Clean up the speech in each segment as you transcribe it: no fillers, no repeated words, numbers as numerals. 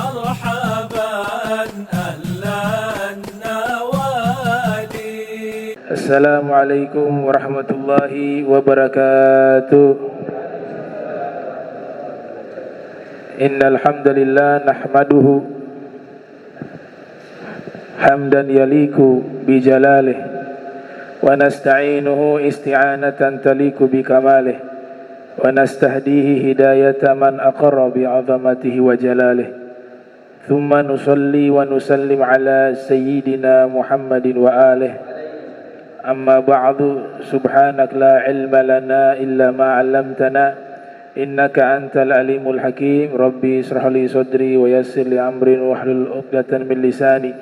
مرحبا أهلا النوادي. السلام عليكم ورحمة الله وبركاته. إن الحمد لله نحمده حمدا يليق بجلاله ونستعينه استعانة تليق بكماله ونستهديه هداية من أقر بعظمته وجلاله ثم نصلي ونسلم على سيدنا محمد وآله أما بعد سبحانك لا علم لنا إلا ما علمتنا إنك أنت العليم الحكيم ربي اشرح لي صدري ويسر لي أمري واحلل عقدة من لساني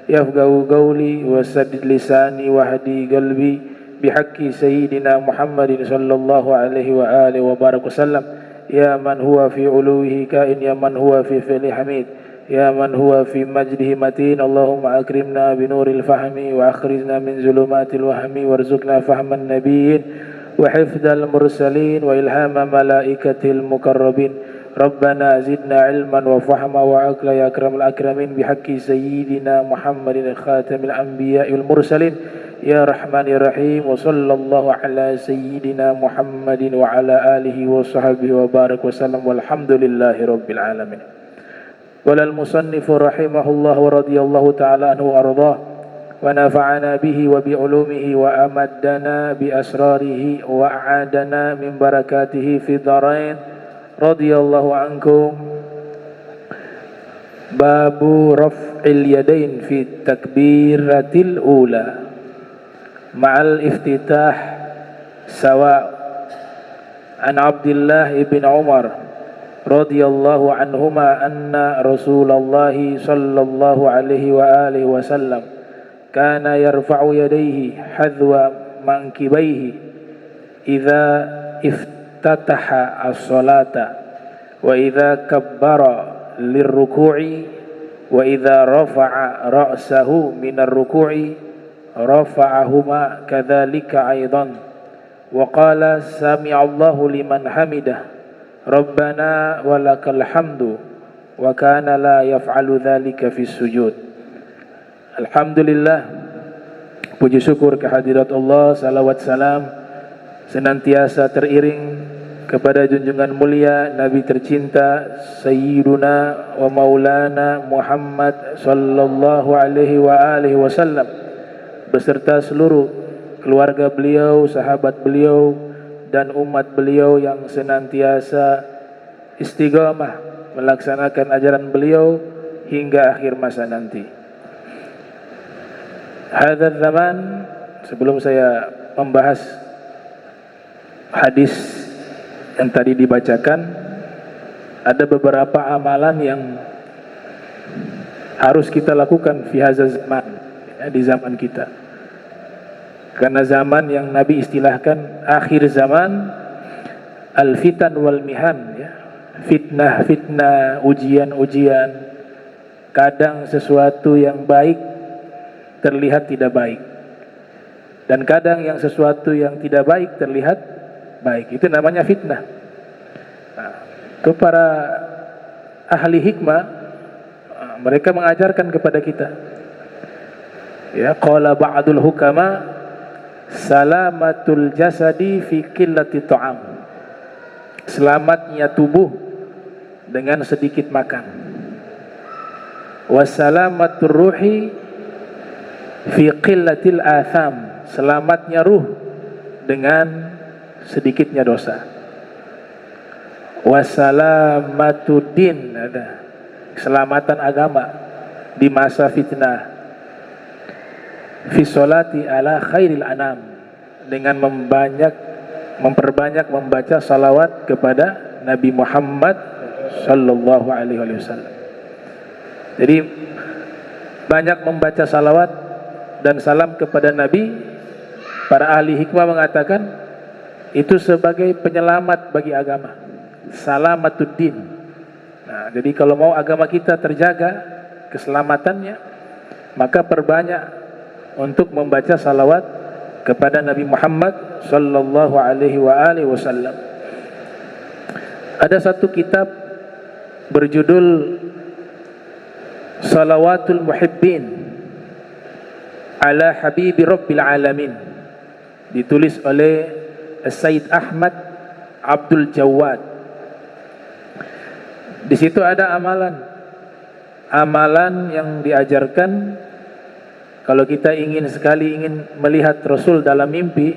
يفقهوا قولي وسدد لساني واهدي قلبي بحق سيدنا محمد صلى الله عليه وآله وبارك وسلم يا من هو في علوه كائن يا من هو في فعله حميد يا من هو في مجده متين اللهم أكرمنا بنور الفهم وأخرجنا من ظلمات الوهم وارزقنا فهم النبيين وحفظ المرسلين وإلهام ملائكة المقربين ربنا زدنا علما وفهما وعقلا يا أكرم الأكرمين بحق سيدنا محمد خاتم الأنبياء والمرسلين يا رحمن يا رحيم وصلى الله على سيدنا محمد وعلى آله وصحبه وبارك وسلم والحمد لله رب العالمين. قال المصنف رحمه الله ورضي الله تعالى عنه وأرضاه ونفعنا به وبعلومه وأمدنا بأسراره وأعادنا من بركاته في الدارين رضي الله عنكم. باب رفع اليدين في التكبيرة الأولى مع الافتتاح سواء. عن عبد الله بن عمر رضي الله عنهما أن رسول الله صلى الله عليه وآله وسلم كان يرفع يديه حذو منكبيه إذا افتتح الصلاة وإذا كبر للركوع وإذا رفع رأسه من الركوع رفعهما كذلك أيضا وقال سمع الله لمن حمده ربنا ولك الحمد وكان لا يفعل ذلك في السجود. Alhamdulillah, puji syukur kehadirat Allah, salawat salam senantiasa teriring kepada junjungan mulia Nabi tercinta Sayyiduna wa Maulana Muhammad sallallahu alaihi wa alihi wasallam beserta seluruh keluarga beliau, sahabat beliau dan umat beliau yang senantiasa istiqamah melaksanakan ajaran beliau hingga akhir masa nanti. Hadzal zaman, sebelum saya membahas hadis yang tadi dibacakan, ada beberapa amalan yang harus kita lakukan fi hadzal zaman, ya, di zaman kita. Karena zaman yang Nabi istilahkan akhir zaman, al-fitan wal mihan, ya. Fitnah, ujian. Kadang sesuatu yang baik terlihat tidak baik, dan kadang yang sesuatu yang tidak baik terlihat baik. Itu namanya fitnah. Nah, itu para ahli hikmah, mereka mengajarkan kepada kita, ya, qala ba'dul hukama salamatul jasadi fi qillati ta'am, selamatnya tubuh dengan sedikit makan, wasalamatur ruhi fi qillatil atham, selamatnya ruh dengan sedikitnya dosa. Wasalamatud-din, ada keselamatan agama di masa fitnah. Fi sholati ala khairil anam, dengan memperbanyak membaca salawat kepada Nabi Muhammad sallallahu alaihi wasallam. Jadi banyak membaca salawat dan salam kepada Nabi. Para ahli hikmah mengatakan itu sebagai penyelamat bagi agama, salamatuddin. Nah, jadi kalau mau agama kita terjaga keselamatannya, maka perbanyak untuk membaca salawat kepada Nabi Muhammad sallallahu alaihi wasallam. Ada satu kitab berjudul Salawatul Muhibbin ala Habibi Rabbil Alamin, ditulis oleh Sayyid Ahmad Abdul Jawad. Di situ ada amalan yang diajarkan kalau kita ingin melihat Rasul dalam mimpi.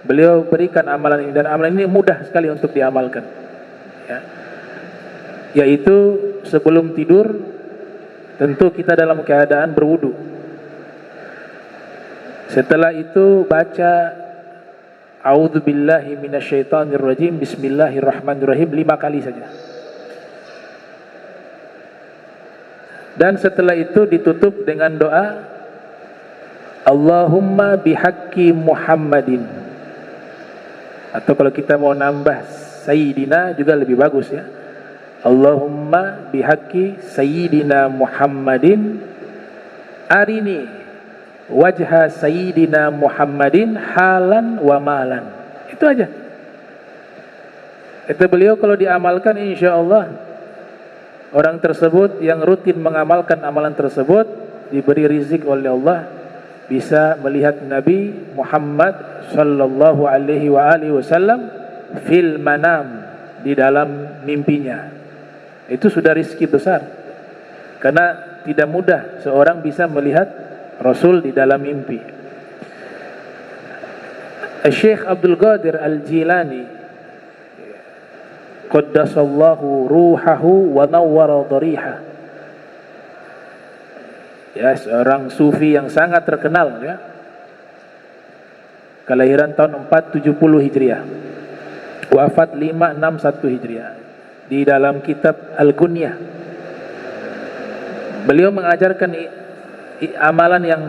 Beliau berikan amalan ini, dan amalan ini mudah sekali untuk diamalkan, ya. Yaitu sebelum tidur tentu kita dalam keadaan berwudu. Setelah itu baca A'udzubillahi minasyaitonirrajim, Bismillahirrahmanirrahim 5 kali saja. Dan setelah itu ditutup dengan doa Allahumma bihaqqi Muhammadin, atau kalau kita mau nambah Sayyidina juga lebih bagus, ya. Allahumma bihaqqi Sayyidina Muhammadin arini wajha Sayyidina Muhammadin halan wa malan. Itu aja. Kata beliau, kalau diamalkan insya Allah orang tersebut yang rutin mengamalkan amalan tersebut diberi rizki oleh Allah, bisa melihat Nabi Muhammad sallallahu alaihi wa alihi wasallam fil manam, di dalam mimpinya. Itu sudah rizki besar, karena tidak mudah seorang bisa melihat Rasul di dalam mimpi. Syekh Abdul Qadir Al-Jilani qaddasallahu ruhahu wa nawwara dhariha, ya, seorang sufi yang sangat terkenal, ya. Kelahiran tahun 470 Hijriah, wafat 561 Hijriah. Di dalam kitab Al-Gunyah beliau mengajarkan amalan yang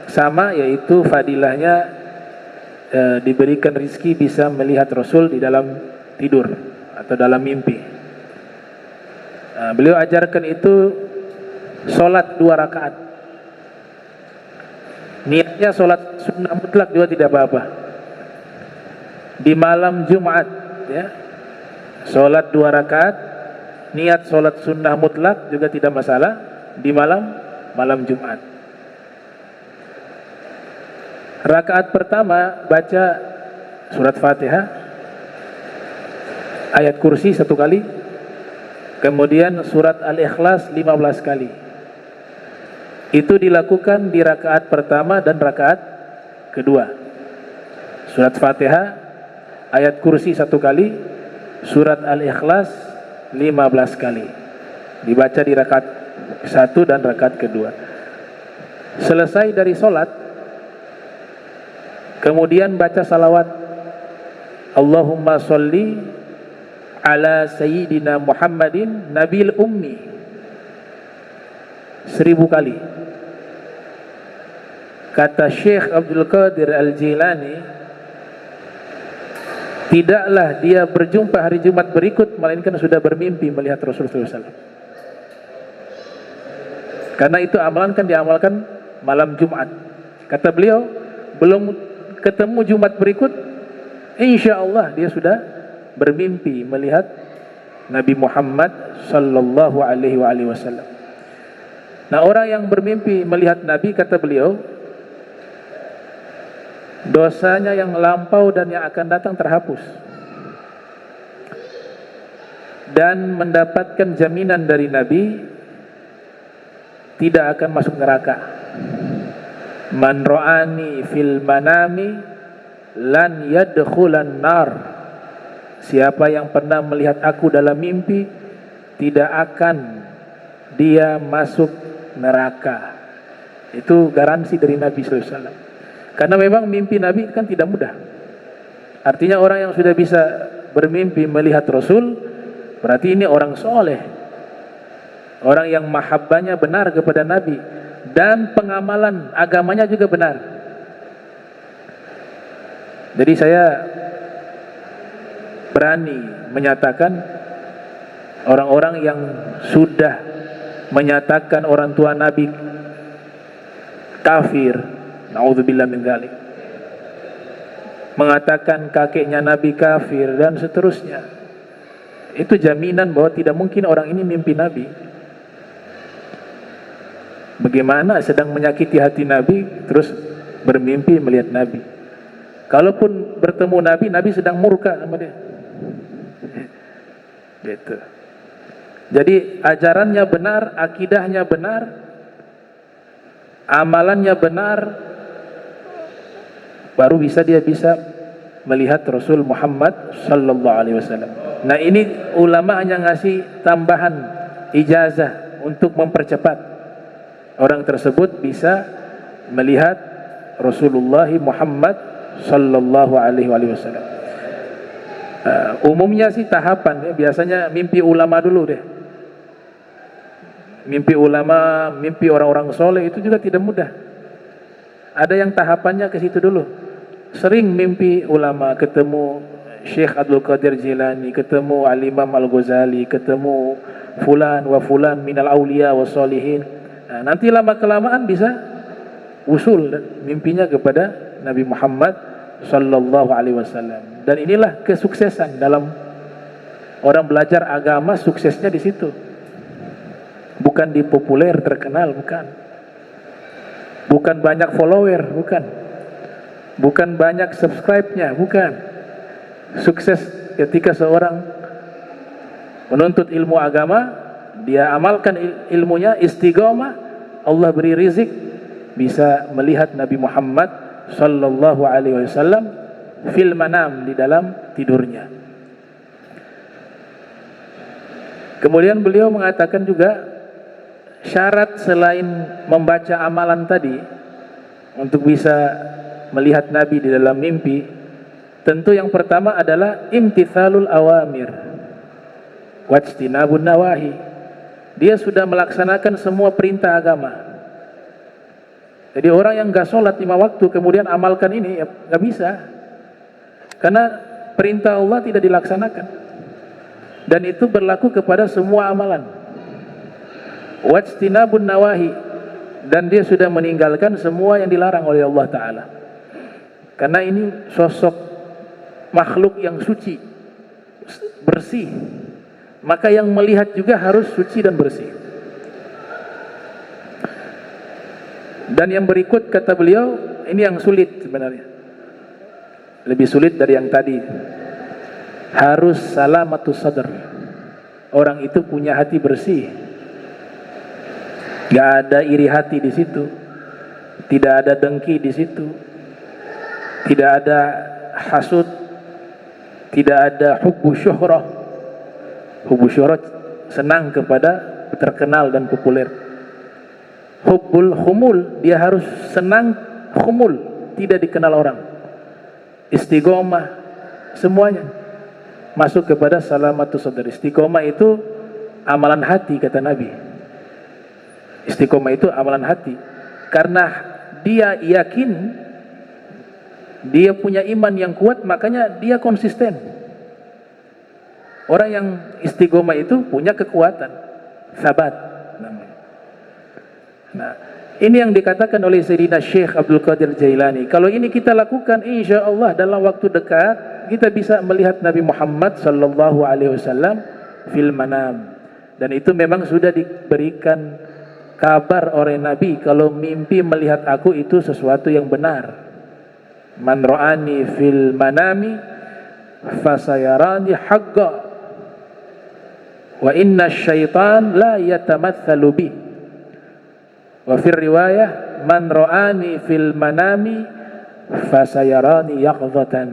sama, yaitu fadilahnya diberikan rizki bisa melihat Rasul di dalam tidur atau dalam mimpi. Beliau ajarkan itu solat 2 rakaat. Niatnya solat sunnah mutlak juga tidak apa-apa. Di malam Jumat, ya, solat 2 rakaat, niat solat sunnah mutlak juga tidak masalah di malam Jumat. Rakaat pertama baca surat Fatihah, ayat kursi 1 kali, kemudian surat Al-Ikhlas 15 kali. Itu dilakukan di rakaat pertama dan rakaat kedua. Surat Fatihah, ayat kursi 1 kali, surat Al-Ikhlas 15 kali. Dibaca di rakaat 1 dan rakaat kedua. Selesai dari solat, kemudian baca salawat Allahumma sholli ala Sayyidina Muhammadin Nabil Ummi 1000 kali. Kata Syekh Abdul Qadir Al-Jilani, tidaklah dia berjumpa hari Jumat berikut melainkan sudah bermimpi melihat Rasulullah SAW. Karena itu amalan kan diamalkan malam Jumat. Kata beliau, belum ketemu Jumat berikut, insya Allah dia sudah bermimpi melihat Nabi Muhammad sallallahu alaihi wasallam. Nah, orang yang bermimpi melihat Nabi, kata beliau, dosanya yang lampau dan yang akan datang terhapus, dan mendapatkan jaminan dari Nabi tidak akan masuk neraka. Man ra'ani fil manami lan yadkhulan nar. Siapa yang pernah melihat aku dalam mimpi, tidak akan dia masuk neraka. Itu garansi dari Nabi sallallahu alaihi wasallam. Karena memang mimpi Nabi kan tidak mudah. Artinya orang yang sudah bisa bermimpi melihat Rasul, berarti ini orang soleh, orang yang mahabbahnya benar kepada Nabi, dan pengamalan agamanya juga benar. Jadi saya berani menyatakan orang-orang yang sudah menyatakan orang tua Nabi kafir, naudzubillah min dzalik, mengatakan kakeknya Nabi kafir dan seterusnya, itu jaminan bahwa tidak mungkin orang ini mimpi Nabi. Bagaimana sedang menyakiti hati Nabi terus bermimpi melihat Nabi. Kalaupun bertemu Nabi, Nabi sedang murka sama dia. Gitu. Jadi ajarannya benar, akidahnya benar, amalannya benar, baru dia bisa melihat Rasul Muhammad sallallahu alaihi wasallam. Nah, ini ulama hanya ngasih tambahan ijazah untuk mempercepat orang tersebut bisa melihat Rasulullah Muhammad sallallahu alaihi wasallam. Umumnya sih tahapan ya, biasanya mimpi ulama dulu deh. Mimpi ulama, mimpi orang-orang soleh itu juga tidak mudah. Ada yang tahapannya ke situ dulu. Sering mimpi ulama, ketemu Syekh Abdul Qadir Jilani, ketemu Al-Imam Al-Ghazali, ketemu fulan wa fulan minal awliya wa solihin. Nah, nanti lama-kelamaan bisa usul mimpinya kepada Nabi Muhammad sallallahu alaihi wasallam. Dan inilah kesuksesan dalam orang belajar agama, suksesnya di situ. Bukan di populer terkenal, bukan. Bukan banyak follower, bukan. Bukan banyak subscribe-nya, bukan. Sukses ketika seorang menuntut ilmu agama, dia amalkan ilmunya, istiqomah, Allah beri rizik, bisa melihat Nabi Muhammad sallallahu alaihi wasallam fil manam, di dalam tidurnya. Kemudian beliau mengatakan juga syarat selain membaca amalan tadi untuk bisa melihat Nabi di dalam mimpi, tentu yang pertama adalah imtithalul awamir wajtinabun nawahi. Dia sudah melaksanakan semua perintah agama. Jadi orang yang gak sholat 5 waktu kemudian amalkan ini, ya gak bisa, karena perintah Allah tidak dilaksanakan. Dan itu berlaku kepada semua amalan. Wajtinabun nawahi, dan dia sudah meninggalkan semua yang dilarang oleh Allah Ta'ala. Karena ini sosok makhluk yang suci, bersih, maka yang melihat juga harus suci dan bersih. Dan yang berikut kata beliau, ini yang sulit sebenarnya, lebih sulit dari yang tadi. Harus salamatus sadr, orang itu punya hati bersih, gak ada iri hati di situ, tidak ada dengki di situ, tidak ada hasud, tidak ada hubbu syuhrah. Hubbu syuhrah, senang kepada terkenal dan populer. Hubbul khumul, dia harus senang khumul, tidak dikenal orang. Istiqomah, semuanya masuk kepada salamatus sadr. Istiqomah itu amalan hati, kata Nabi. Istiqomah itu amalan hati, karena dia yakin, dia punya iman yang kuat, makanya dia konsisten. Orang yang istiqomah itu punya kekuatan, sabat namanya. Nah, ini yang dikatakan oleh Sayyidina Syekh Abdul Qadir Jailani. Kalau ini kita lakukan, insya Allah dalam waktu dekat kita bisa melihat Nabi Muhammad sallallahu alaihi wasallam fil manam. Dan itu memang sudah diberikan kabar oleh Nabi, kalau mimpi melihat aku itu sesuatu yang benar. Man ra'ani fil manami fasayarani haqqa wa inna syaitan la yatamathalu bi. Wa fir riwayah man ra'ani fil manami fasayarani yaqdhatan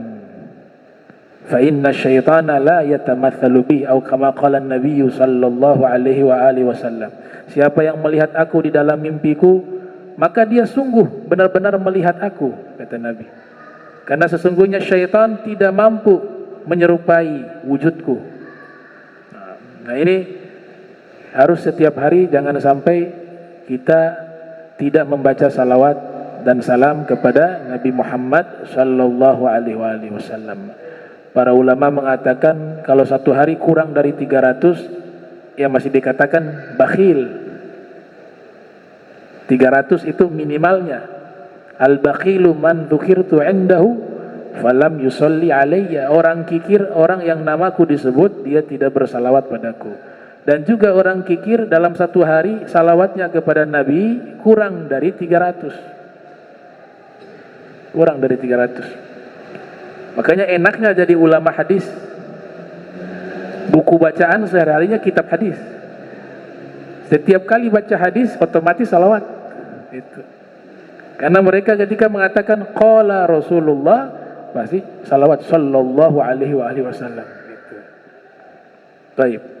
fa inna syaitana la yatamathalu bi, atau kama qala an-nabiy sallallahu alaihi wa alihi wasallam. Siapa yang melihat aku di dalam mimpiku, maka dia sungguh benar-benar melihat aku, kata Nabi. Karena sesungguhnya syaitan tidak mampu menyerupai wujudku. Nah, ini harus setiap hari, jangan sampai kita tidak membaca salawat dan salam kepada Nabi Muhammad sallallahu alaihi wasallam. Para ulama mengatakan kalau satu hari kurang dari 300, ya masih dikatakan bakhil. 300 itu minimalnya. Al-bakhilu man dzukirtu indahu falam yusolli alayya. Orang kikir, orang yang namaku disebut, dia tidak bersalawat padaku. Dan juga orang kikir dalam satu hari salawatnya kepada Nabi kurang dari 300. Kurang dari 300. Makanya enaknya jadi ulama hadis. Buku bacaan sehari-harinya kitab hadis. Setiap kali baca hadis otomatis salawat. Itu. Karena mereka ketika mengatakan qala Rasulullah pasti salawat sallallahu alaihi wasallam. Gitu. Baik.